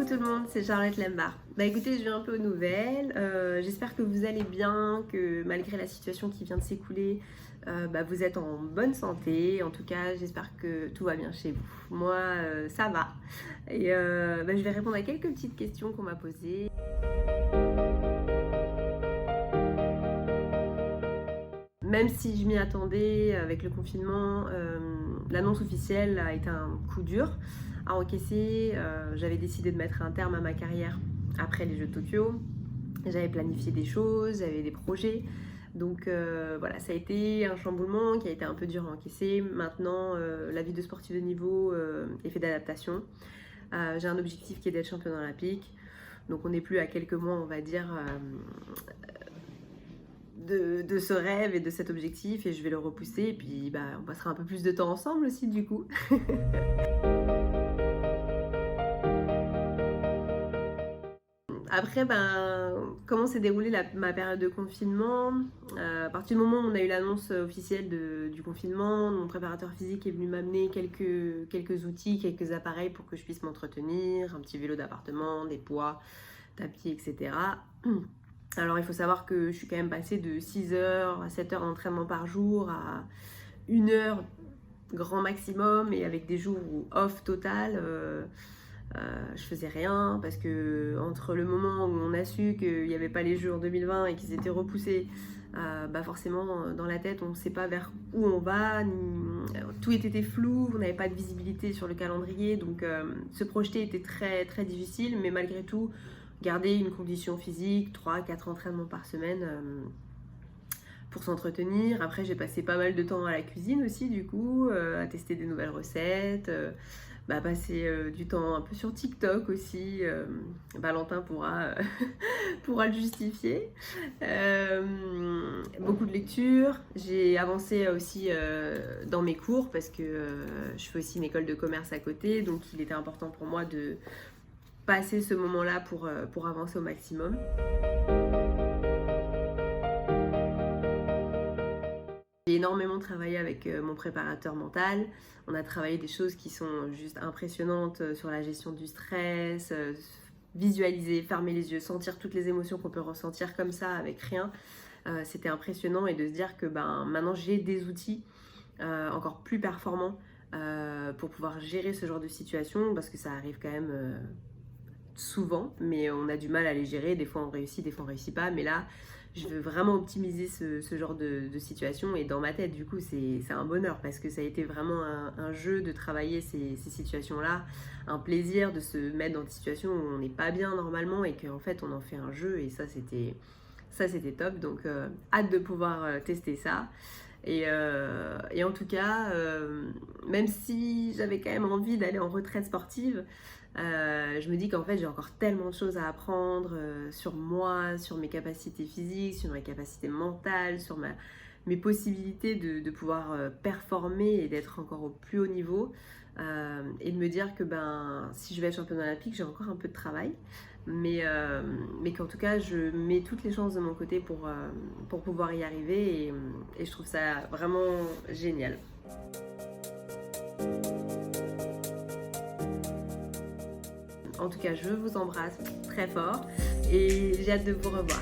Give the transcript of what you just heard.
Coucou tout le monde, c'est Charlotte Lembar. Écoutez, je viens un peu aux nouvelles. J'espère que vous allez bien, que malgré la situation qui vient de s'écouler, vous êtes en bonne santé. En tout cas, j'espère que tout va bien chez vous. Moi, ça va. Et je vais répondre à quelques petites questions qu'on m'a posées. Même si je m'y attendais avec le confinement, l'annonce officielle a été un coup dur à encaisser. J'avais décidé de mettre un terme à ma carrière après les Jeux de Tokyo. J'avais planifié des choses, j'avais des projets. Donc voilà, ça a été un chamboulement qui a été un peu dur à encaisser. Maintenant, la vie de sportive de niveau est faite d'adaptation. J'ai un objectif qui est d'être championne olympique. Donc on n'est plus à quelques mois, on va dire, de ce rêve et de cet objectif, et je vais le repousser, et puis on passera un peu plus de temps ensemble aussi du coup. Après, comment s'est déroulée ma période de confinement? À partir du moment où on a eu l'annonce officielle du confinement, mon préparateur physique est venu m'amener quelques outils, quelques appareils pour que je puisse m'entretenir, un petit vélo d'appartement, des poids, tapis, etc. Alors il faut savoir que je suis quand même passée de 6 heures à 7 heures d'entraînement par jour à 1 heure grand maximum, et avec des jours où off total, je faisais rien, parce que entre le moment où on a su qu'il n'y avait pas les Jeux en 2020 et qu'ils étaient repoussés, forcément dans la tête on ne sait pas vers où on va, tout était flou, on n'avait pas de visibilité sur le calendrier, donc se projeter était très très difficile, mais malgré tout garder une condition physique, 3-4 entraînements par semaine pour s'entretenir. Après j'ai passé pas mal de temps à la cuisine aussi du coup, à tester des nouvelles recettes, passer du temps un peu sur TikTok aussi. Valentin pourra le justifier. Beaucoup de lectures. J'ai avancé aussi dans mes cours, parce que je fais aussi une école de commerce à côté, donc il était important pour moi de passer ce moment-là pour avancer au maximum. J'ai énormément travaillé avec mon préparateur mental. On a travaillé des choses qui sont juste impressionnantes sur la gestion du stress, visualiser, fermer les yeux, sentir toutes les émotions qu'on peut ressentir comme ça avec rien. C'était impressionnant, et de se dire que maintenant j'ai des outils encore plus performants pour pouvoir gérer ce genre de situation, parce que ça arrive quand même souvent, mais on a du mal à les gérer. Des fois on réussit, des fois on réussit pas, mais là je veux vraiment optimiser ce genre de situation, et dans ma tête du coup c'est un bonheur, parce que ça a été vraiment un jeu de travailler ces situations là, un plaisir de se mettre dans des situations où on n'est pas bien normalement, et qu'en fait on en fait un jeu, et ça c'était top. Donc hâte de pouvoir tester ça. Et en tout cas, même si j'avais quand même envie d'aller en retraite sportive, je me dis qu'en fait j'ai encore tellement de choses à apprendre sur moi, sur mes capacités physiques, sur mes capacités mentales, sur mes possibilités de pouvoir performer et d'être encore au plus haut niveau, et de me dire que si je vais être championne olympique, j'ai encore un peu de travail, mais qu'en tout cas je mets toutes les chances de mon côté pour pouvoir y arriver, et je trouve ça vraiment génial. En tout cas, je vous embrasse très fort, et j'ai hâte de vous revoir.